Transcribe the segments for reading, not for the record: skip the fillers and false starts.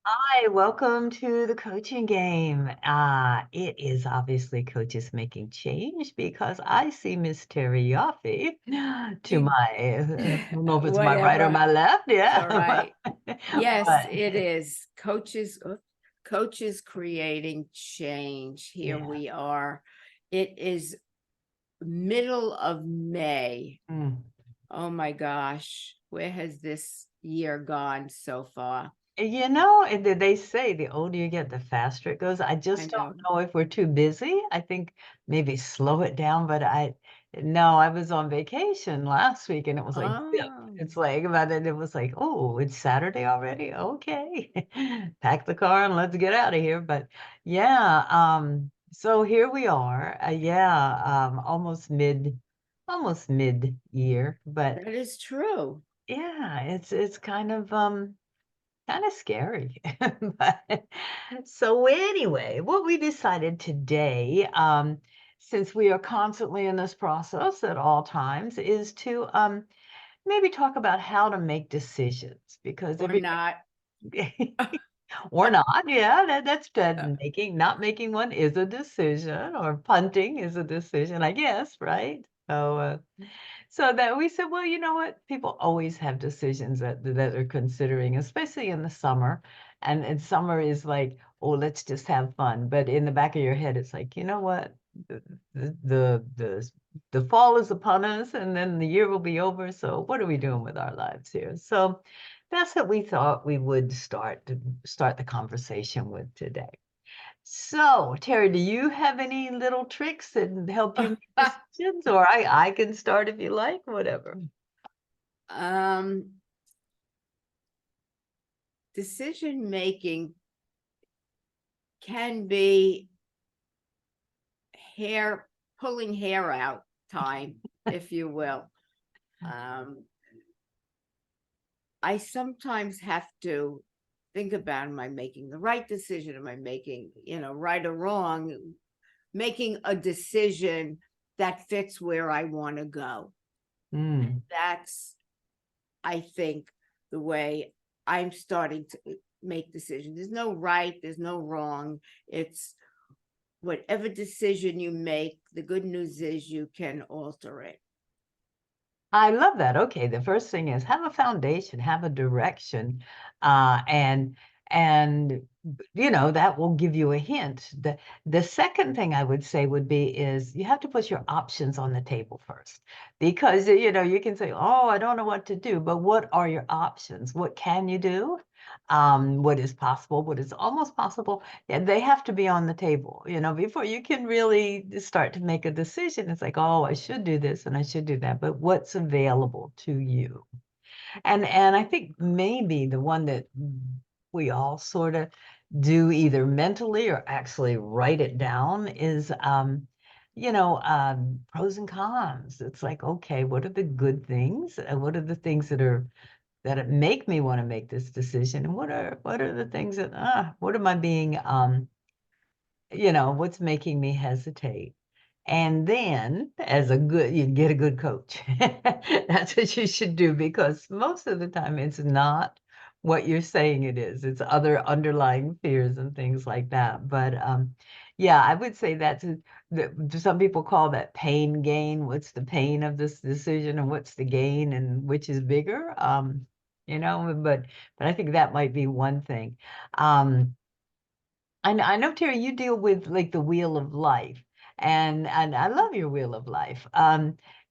Hi, welcome to the coaching game. It is obviously coaches making change because I see Miss Terry Yoffe to You my, I don't know if it's my right or whatever. my left, It's all yeah. right. Yes, But it is. Coaches creating change. Here yeah. we are. It is middle of May. Mm. Oh my gosh. Where has this year gone so far? And they say the older you get, the faster it goes. I I just don't know. know if we're too busy. I think maybe slow it down, but no, I was on vacation last week and it was like, zip. Oh, It's like, but then it was like, oh, it's Saturday already. Okay. Pack the car and let's get out of here. But yeah, so here we are. Yeah, almost mid year, but that is true. yeah, it's kind of scary. But so anyway, what we decided today, since we are constantly in this process at all times, is to maybe talk about how to make decisions because Or every not. or not, yeah, that's dead. Not making one is a decision, or punting is a decision, I guess, right? So that we said, well, you know what? People always have decisions that they're considering, especially in the summer. And summer is like, oh, let's just have fun. But in the back of your head, it's like, you know what? The the the the, the fall is upon us, and then the year will be over. So what are we doing with our lives here? So that's what we thought we would start the conversation with today. So, Terry, do you have any little tricks that help you make decisions? Or I can start if you like, whatever. Um, Decision making can be hair pulling hair out time, if you will. Um, I sometimes have to think about, am I making the right decision? Am I making, right or wrong? Making a decision that fits where I want to go. Mm. That's, I think, the way I'm starting to make decisions. There's no right, there's no wrong. It's whatever decision you make, the good news is you can alter it. I love that. Okay, the first thing is have a foundation, have a direction, and that will give you a hint. The second thing I would say would be is you have to put your options on the table first, because you can say, oh, I don't know what to do, but what are your options? What can you do? What is possible? What is almost possible? Yeah, they have to be on the table, before you can really start to make a decision. It's like, oh, I should do this and I should do that, but what's available to you? And I think maybe the one that we all sort of do either mentally or actually write it down is pros and cons. It's like, okay, what are the good things? And what are the things that make me want to make this decision? And what are the things that what am I being what's making me hesitate? And then, you get a good coach. That's what you should do because most of the time it's not what you're saying it is. It's other underlying fears and things like that. But yeah, I would say some people call that pain gain. What's the pain of this decision and what's the gain and which is bigger? But I think that might be one thing. Um, I know, Terry, you deal with like the wheel of life, and I love your wheel of life.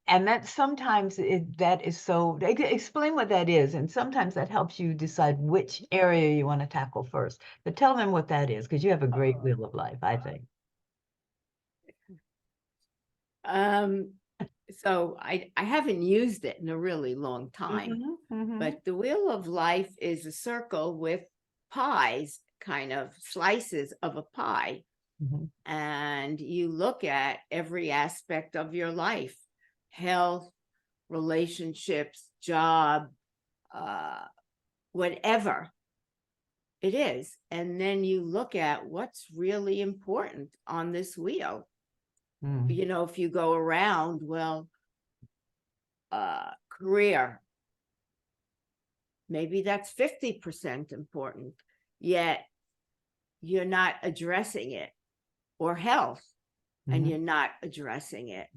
And that sometimes that is so. Explain what that is, and sometimes that helps you decide which area you want to tackle first. But tell them what that is, because you have a great wheel of life, I think. Um, so I haven't used it in a really long time, Hmm. Hmm. but the wheel of life is a circle with pies, kind of slices of a pie. Hmm. And you look at every aspect of your life: health, relationships, job, uh, whatever it is. And then you look at what's really important on this wheel. Mm. If you go around, well, career, maybe that's 50% important. yet you're not addressing it, or health, and Mhm. you're not addressing it.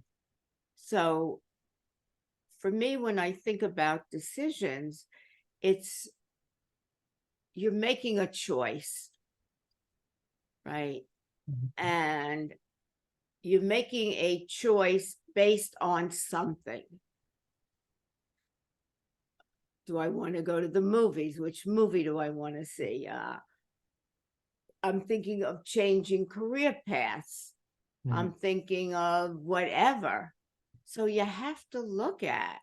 So for me, when I think about decisions, it's you're making a choice, right? Mhm. And you're making a choice based on something. Do I want to go to the movies? Which movie do I want to see? I'm thinking of changing career paths. Mhm. I'm thinking of whatever. So you have to look at,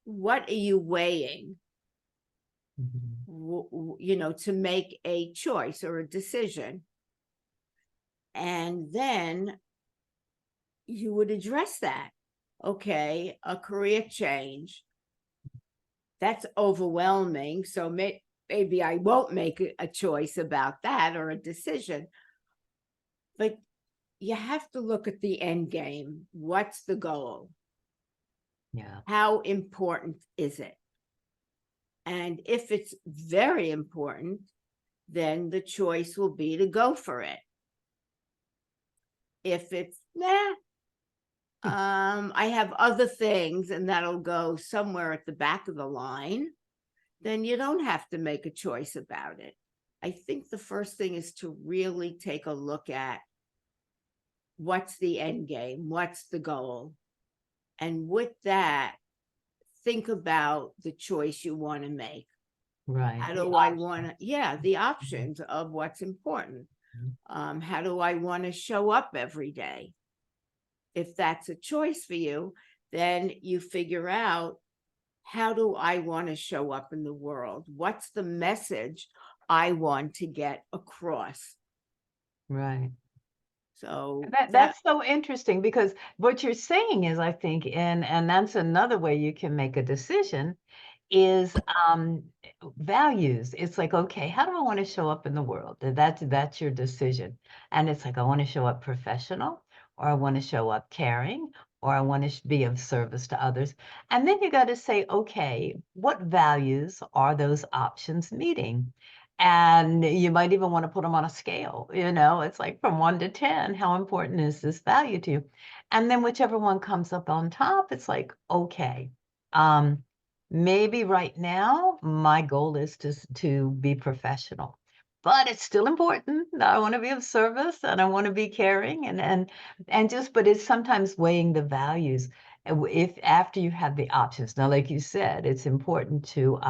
what are you weighing, Mhm. to make a choice or a decision. And then you would address that. Okay, a career change, that's overwhelming. So maybe I won't make a choice about that or a decision. But you have to look at the end game. What's the goal? Yeah. How important is it? And if it's very important, then the choice will be to go for it. If it's, nah, I have other things, and that'll go somewhere at the back of the line, then you don't have to make a choice about it. I think the first thing is to really take a look at, what's the end game, what's the goal. And with that, think about the choice you want to make. Right. How The do I want option. to, yeah, the Mhm. options of what's important. Mhm. How do I want to show up every day? If that's a choice for you, then you figure out, how do I want to show up in the world? What's the message I want to get across? Right. So That that, that's so interesting because what you're saying is, I think, and that's another way you can make a decision is values. It's like, okay, how do I want to show up in the world? That's your decision. And it's like, I want to show up professional, or I want to show up caring, or I want to be of service to others. And then you got to say, okay, what values are those options meeting? And you might even want to put them on a scale, it's like from 1 to 10, how important is this value to you? And then whichever one comes up on top, it's like, okay, um, maybe right now my goal is to be professional, but it's still important. I want to be of service and I want to be caring and just, but it's sometimes weighing the values. If after you have the options, now, like you said, it's important to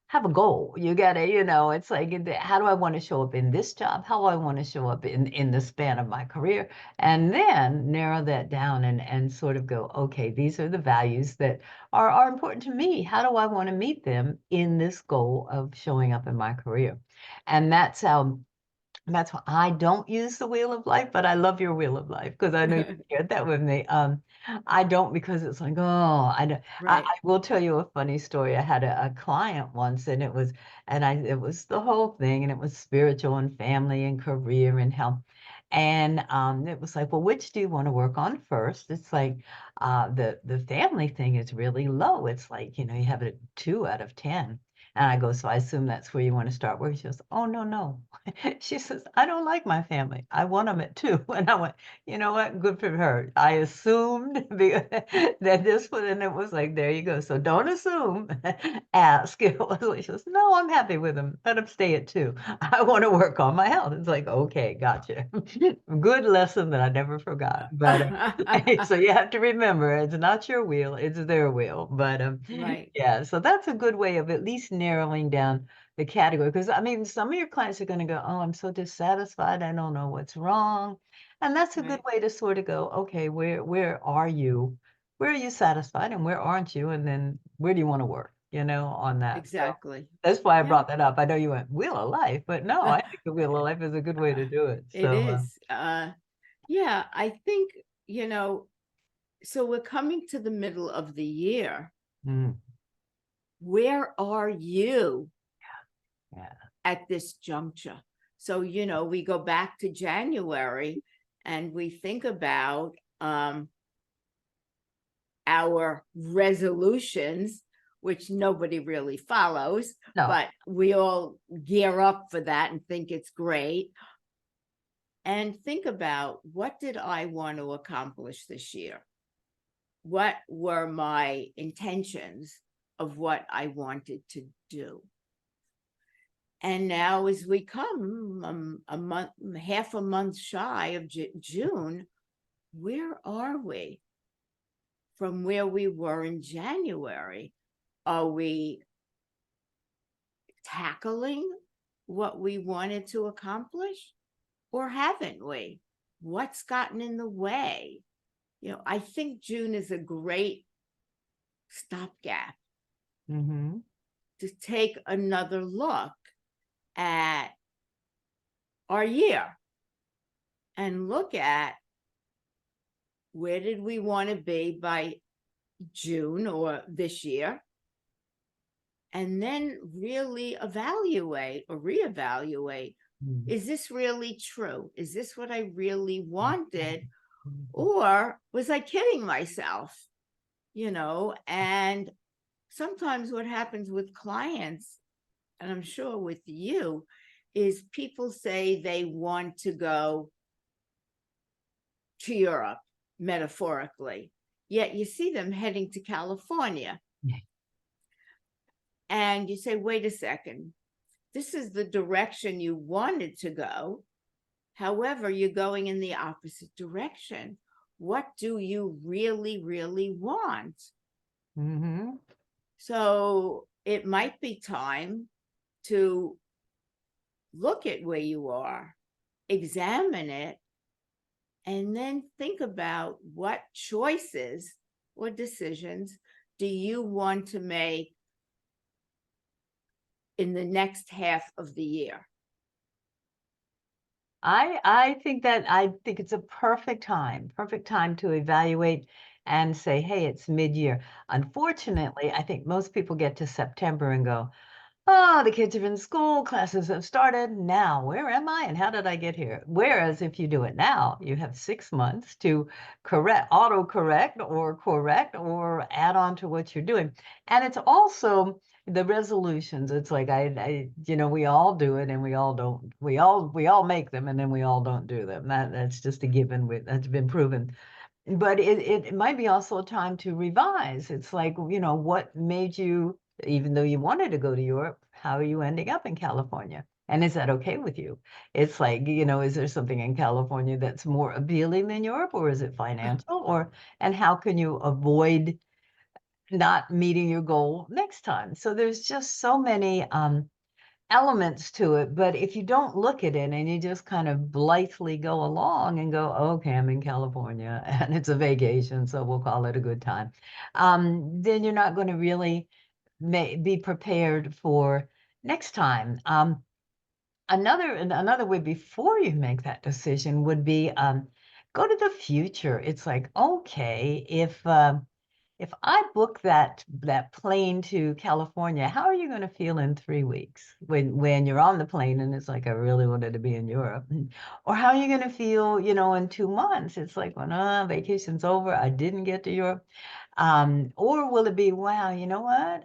have a goal. You gotta, it's like, how do I want to show up in this job? How do I want to show up in the span of my career? And then narrow that down and sort of go, okay, these are the values that are important to me. How do I want to meet them in this goal of showing up in my career? And that's why I don't use the wheel of life, but I love your wheel of life because I know you shared that with me. I don't, because it's like, oh, I don't. right, I will tell you a funny story. I had a client once, and it was the whole thing, and it was spiritual and family and career and health. And it was like, well, which do you want to work on first? It's like the family thing is really low. It's like, you have a 2 out of 10. And I go, so I assume that's where you want to start working. She goes, oh, no, no. She says, I don't like my family. I want them at 2. And I went, you know what? Good for her. I assumed that this one, and it was like, there you go. So don't assume, ask. It was like, she goes, no, I'm happy with them. Let them stay at 2. I want to work on my health. It's like, okay, gotcha. Good lesson that I never forgot. But so you have to remember, it's not your wheel, it's their wheel. But right, yeah, so that's a good way of at least narrowing down the category. Because I mean, some of your clients are going to go, oh, I'm so dissatisfied. I don't know what's wrong. And that's a good right, way to sort of go, okay, where are you? Where are you satisfied and where aren't you? And then where do you want to work, on that? So exactly. that's why I Yeah. brought that up. I know you went wheel of life, but no, I think the wheel of life is a good way to do it. It So is. Yeah, I think, so we're coming to the middle of the year. mm, Where are you yeah. at this juncture? So, we go back to January and we think about our resolutions. which nobody really follows, No. but we all gear up for that and think it's great. And think about, what did I want to accomplish this year? What were my intentions of what I wanted to do? And now, as we come a month, half a month shy of June, where are we from where we were in January? Are we tackling what we wanted to accomplish, or haven't we? What's gotten in the way? I think June is a great stopgap Mm-hmm. to take another look at our year and look at, where did we want to be by June or this year? And then really evaluate or reevaluate, is this really true? Is this what I really wanted? Or was I kidding myself? And sometimes what happens with clients, and I'm sure with you, is people say they want to go to Europe, metaphorically, yet you see them heading to California. And you say, wait a second, this is the direction you wanted to go. However, you're going in the opposite direction. What do you really, really want? Mm-hmm. So it might be time to look at where you are, examine it, and then think about, what choices or decisions do you want to make in the next half of the year? I think it's a perfect time to evaluate and say, hey, it's mid-year. Unfortunately, I think most people get to September and go, oh, the kids are in school, classes have started. Now, where am I and how did I get here? Whereas if you do it now, you have 6 months to autocorrect or add on to what you're doing. And it's also the resolutions. It's like we all do it and we all don't. We all make them and then we all don't do them. That's just a given. That's been proven. But it might be also a time to revise. It's like, what made you, even though you wanted to go to Europe, how are you ending up in California? And is that okay with you? It's like, is there something in California that's more appealing than Europe, or is it financial? And how can you avoid not meeting your goal next time? So there's just so many elements to it. But if you don't look at it and you just kind of blithely go along and go, okay, I'm in California and it's a vacation, so we'll call it a good time, then you're not going to really be prepared for next time. Another way before you make that decision would be go to the future. It's like, okay, if I book that plane to California, how are you going to feel in 3 weeks when you're on the plane and it's like, I really wanted to be in Europe? Or how are you going to feel, in 2 months? It's like, well, no, vacation's over. I didn't get to Europe. Or will it be, wow, you know what?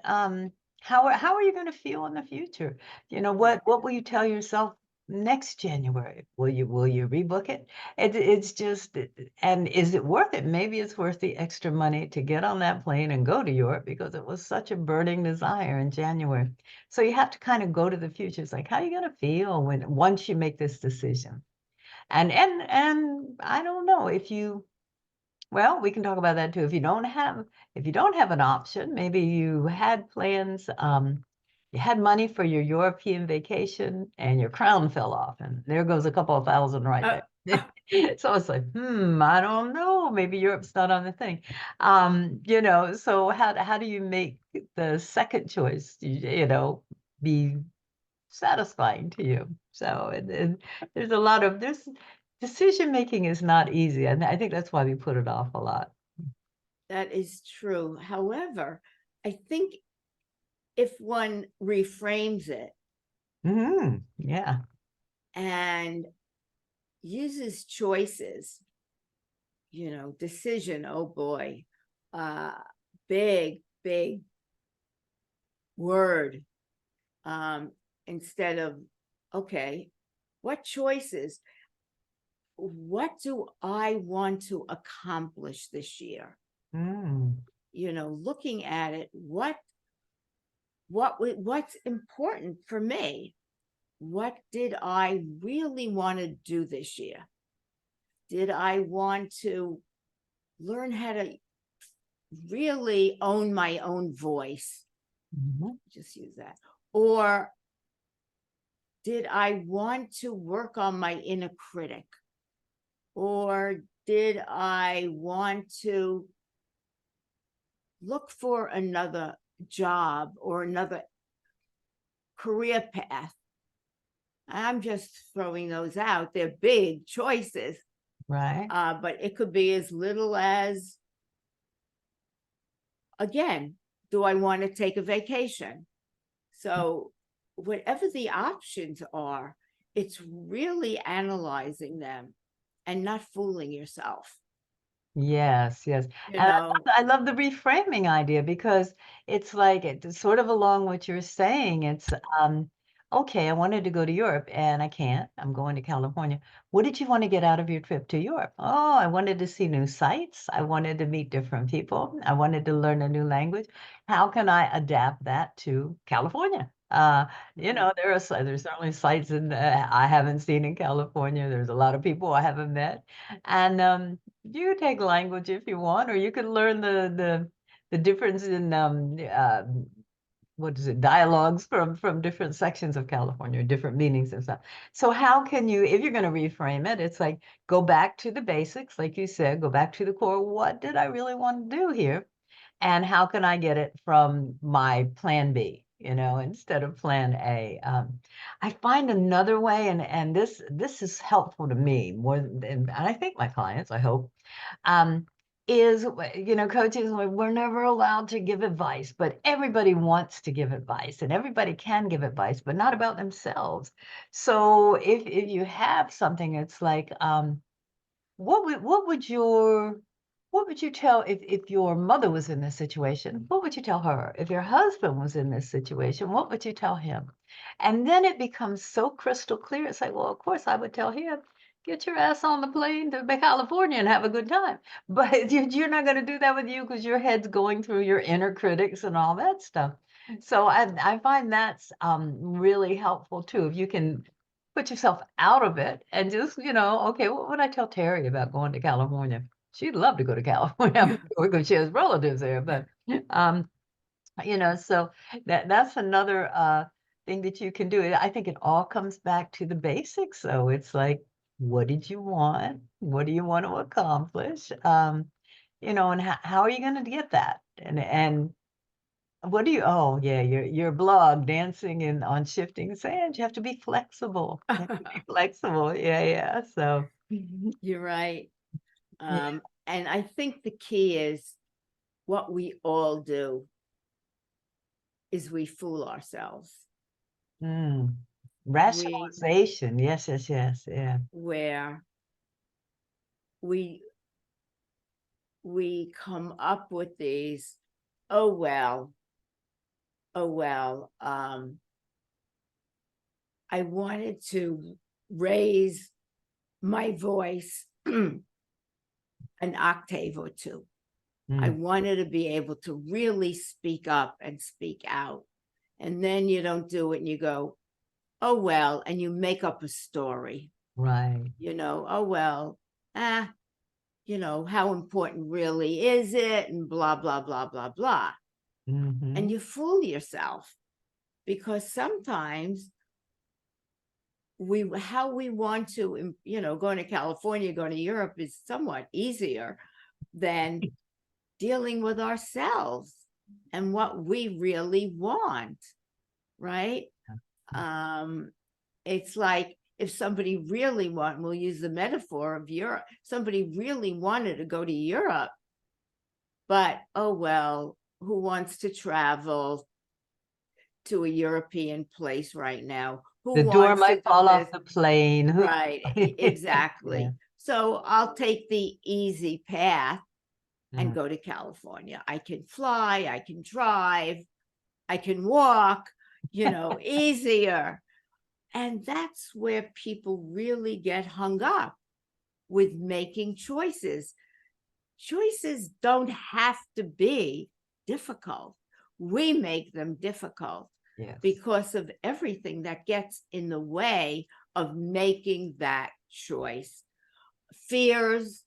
How are you going to feel in the future? What will you tell yourself next January? Will you rebook it? It's just, and is it worth it? Maybe it's worth the extra money to get on that plane and go to Europe because it was such a burning desire in January. So you have to kind of go to the future. It's like, how are you going to feel once you make this decision? And I don't know if you, well, we can talk about that too. If you don't have an option, maybe you had plans, you had money for your European vacation and your crown fell off, and there goes a couple of thousand right Uh, there. So it's like, I don't know. Maybe Europe's not on the thing. So how do you make the second choice, be satisfying to you? So there's decision making is not easy, and I think that's why we put it off a lot. that is true. However, I think if one reframes it Yeah. and uses choices, decision, oh boy, uh, big, big word, instead of, okay, what choices, what do I want to accomplish this year? Mm. Looking at it, what's important for me? What did I really want to do this year? Did I want to learn how to really own my own voice? Mhm. Just use that. Or did I want to work on my inner critic? Or did I want to look for another job or another career path? I'm just throwing those out. They're big choices, Right. but it could be as little as, again, do I want to take a vacation? So, whatever the options are, it's really analyzing them and not fooling yourself. Yes, yes. You And know, I love the reframing idea because it's like it's sort of along what you're saying. It's okay, I wanted to go to Europe and I can't. I'm going to California. What did you want to get out of your trip to Europe? Oh, I wanted to see new sights. I wanted to meet different people. I wanted to learn a new language. How can I adapt that to California? There's certainly sites in I haven't seen in California. There's a lot of people I haven't met. And you take language if you want, or you can learn the difference in what is it, dialogues from different sections of California, different meanings and stuff. So how can you, if you're going to reframe it, it's like go back to the basics, like you said, go back to the core. What did I really want to do here? And how can I get it from my plan B, instead of plan A? I find another way, and this is helpful to me more than, and I think my clients, I hope, um, is, coaches, we're never allowed to give advice, but everybody wants to give advice and everybody can give advice, but not about themselves. So if you have something, it's like, what would you tell if your mother was in this situation? What would you tell her? If your husband was in this situation, what would you tell him? And then it becomes so crystal clear. It's like, well, of course I would tell him, get your ass on the plane to California and have a good time. But you're not going to do that with you because your head's going through your inner critics and all that stuff. So I find that's really helpful too. If you can put yourself out of it and just, okay, what would I tell Terry about going to California? She'd love to go to California. I'm sure because she has relatives there, but um, so that's another thing that you can do. I think it all comes back to the basics. So it's like, what did you want? What do you want to accomplish? And how are you going to get that? And what do you, oh yeah, your blog, dancing in on shifting sand. You have to be flexible. You have to be flexible. Yeah, yeah. So you're right. yeah. And I think the key is what we all do is we fool ourselves. Mm. We Rationalization. Yes, yes, yes. Yeah. where we we come up with these, oh well, oh well, I wanted to raise my voice an octave or two. I Mm. wanted to be able to really speak up and speak out. And then you don't do it and you go, oh, well, and you make up a story, Right. oh, well, how important really is it? And blah, blah, blah, blah, blah. And Mm-hmm. you fool yourself because sometimes how we want to, going to California, going to Europe is somewhat easier than dealing with ourselves and what we really want, right? It's like if somebody really we'll use the metaphor of Europe, somebody really wanted to go to Europe, but oh well, who wants to travel to a European place right now? Who The door wants to might do fall off this? the plane. Right, Yeah. exactly. So I'll take the easy path and Mm. go to California. I can fly, I can drive, I can walk, easier. And that's where people really get hung up with making choices. Choices don't have to be difficult. We make them difficult Yes. because of everything that gets in the way of making that choice. Fears,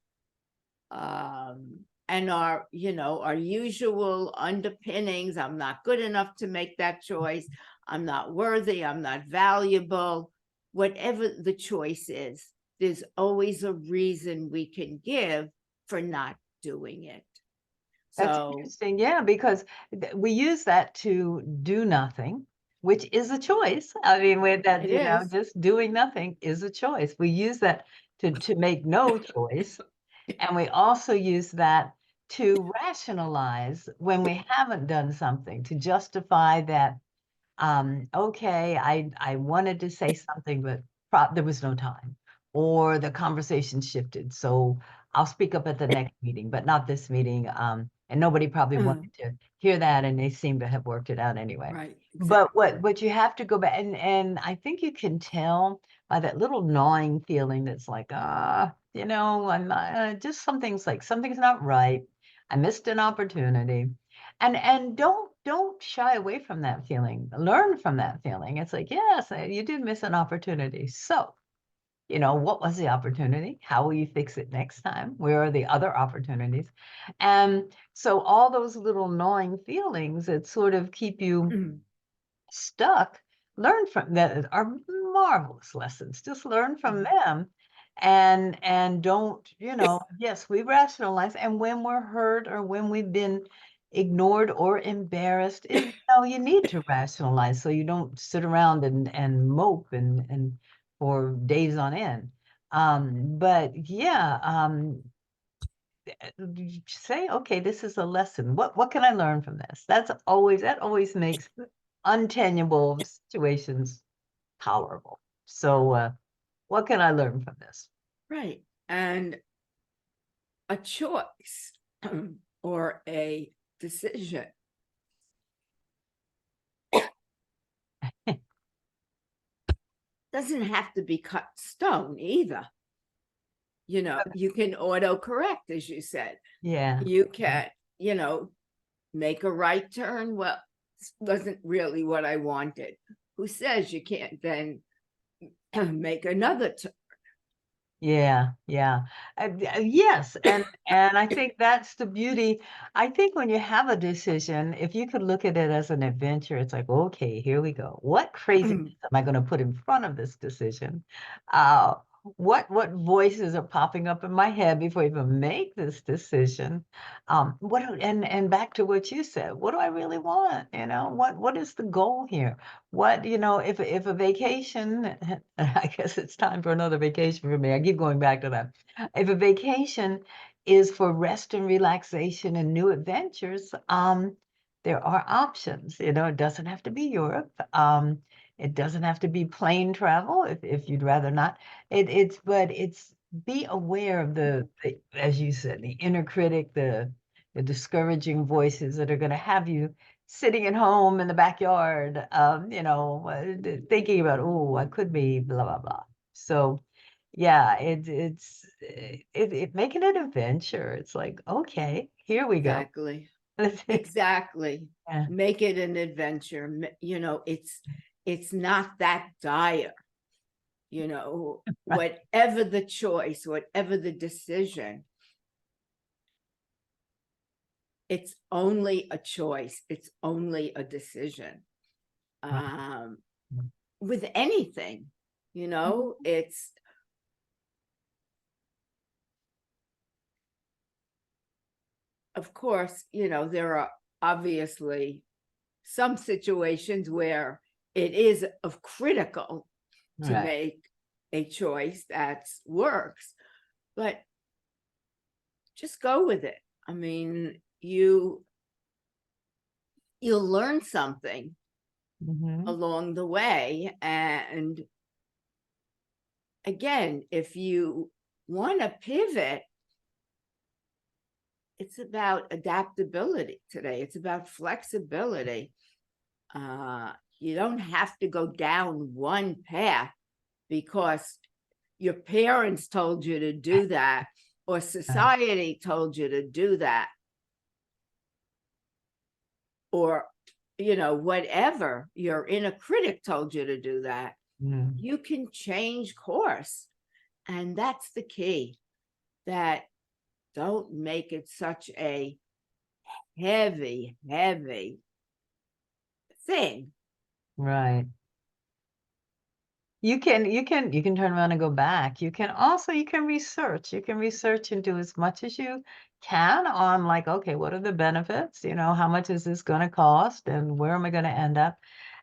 and our usual underpinnings. I'm not good enough to make that choice. I'm not worthy. I'm not valuable. Whatever the choice is, there's always a reason we can give for not doing it. That's So interesting. Yeah, because we use that to do nothing, which is a choice. I mean, with that, it is. just doing nothing is a choice. We use that to make no choice. And we also use that to rationalize when we haven't done something, to justify that, okay, I wanted to say something, but there was no time, or the conversation shifted. So I'll speak up at the next meeting, but not this meeting. And nobody probably wanted to hear that, and they seem to have worked it out anyway. Right, But exactly. what you have to go back, and I think you can tell by that little gnawing feeling that's like, I'm not, just something's not right. I missed an opportunity. And don't shy away from that feeling. Learn from that feeling. It's like, yes, you did miss an opportunity. So, what was the opportunity? How will you fix it next time? Where are the other opportunities? And so all those little gnawing feelings that sort of keep you stuck, learn from that are marvelous lessons. Just learn from them, and don't, yes, we rationalize, and when we're hurt or when we've been ignored or embarrassed, you need to rationalize so you don't sit around and mope and for days on end. But yeah, say, okay, this is a lesson. What can I learn from this? That always makes untenable situations tolerable. So, what can I learn from this? Right. And a choice or a decision doesn't have to be cut in stone either. You can auto correct, as you said. Yeah. You can, make a right turn. Well, this wasn't really what I wanted. Who says you can't then make another turn? Yeah, yeah. Yes, and I think that's the beauty. I think when you have a decision, if you could look at it as an adventure, it's like, okay, here we go. What craziness am I going to put in front of this decision? Uh, what voices are popping up in my head before I even make this decision? And back to what you said, what do I really want? What is the goal here? What, if a vacation, I guess it's time for another vacation for me. I keep going back to that. If a vacation is for rest and relaxation and new adventures, there are options. It doesn't have to be Europe. It doesn't have to be plane travel if you'd rather not. But it's be aware of as you said, the inner critic, the discouraging voices that are going to have you sitting at home in the backyard, thinking about, oh, I could be blah, blah, blah. So yeah, it making an adventure. It's like, okay, here we go. Exactly. Exactly. Yeah, Make it an adventure. It's not that dire. Whatever the choice, whatever the decision, it's only a choice. It's only a decision. right. With anything, it's of course, there are obviously some situations where it is of critical to Right. make a choice that works, but just go with it. I mean, you'll learn something Mhm. along the way. And again, if you want to pivot, it's about adaptability today. It's about flexibility. You don't have to go down one path because your parents told you to do that, or society told you to do that, or whatever your inner critic told you to do that. Mm. You can change course, and that's the key. That don't make it such a heavy thing. Right. You can turn around and go back. You can research and do as much as you can on like, okay, what are the benefits? How much is this going to cost and where am I going to end up?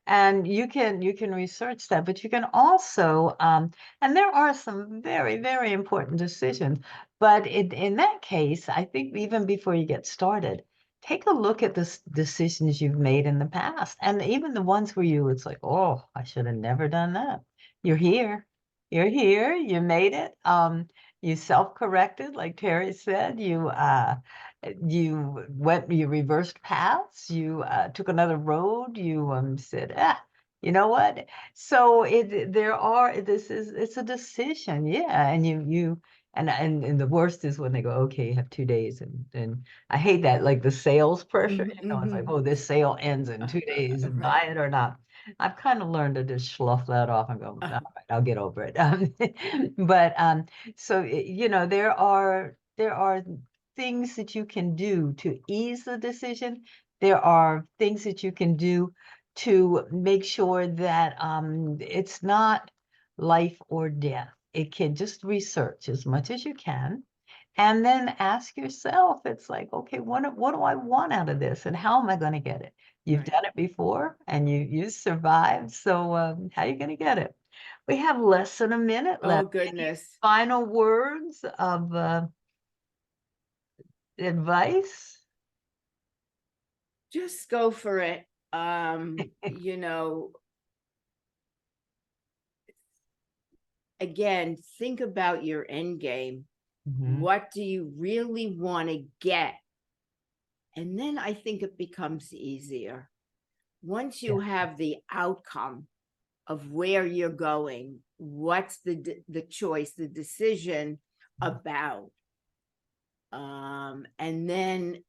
And you can research that, but you can also and there are some very, very important decisions. But in that case, I think even before you get started, take a look at the decisions you've made in the past, and even the ones where it's like, oh, I should have never done that. You're here. You're here. You made it. You self-corrected, like Terry said. You reversed paths. You took another road. You said, you know what? So it's a decision, yeah. And and the worst is when they go, okay, you have 2 days, and I hate that, like the sales pressure. It's like, Mm-hmm. oh, this sale ends in 2 days, Right. buy it or not. I've kind of learned to just slough that off and go, all right, I'll get over it. But so there are things that you can do to ease the decision. There are things that you can do to make sure that it's not life or death. It can just research as much as you can. And then ask yourself, it's like, okay, what do I want out of this? And how am I going to get it? You've Right. done it before and you survived. So how are you going to get it? We have less than a minute Oh left. Any goodness. final words of advice? Just go for it. You know, again, think about your end game. Mhm. What do you really want to get? And then I think it becomes easier. Once you Yeah. have the outcome of where you're going, what's the choice, the decision about, and then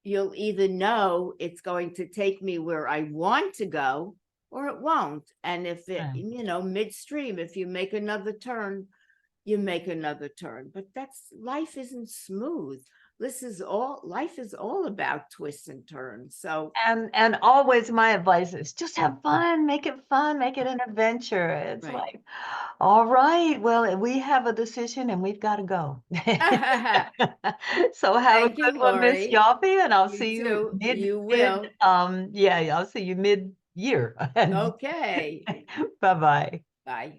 you'll either know it's going to take me where I want to go or it won't. And if it, Right. midstream, if you make another turn, you make another turn. But life isn't smooth. Life is all about twists and turns. So, And always my advice is just have fun, make it an adventure. It's right. like, all right, well, we have a decision and we've got to go. So have a Thank good you, one, Miss Laurie. Yoffe, and I'll You see you too. You will. I'll see you mid-year. Okay. Bye-bye. Bye.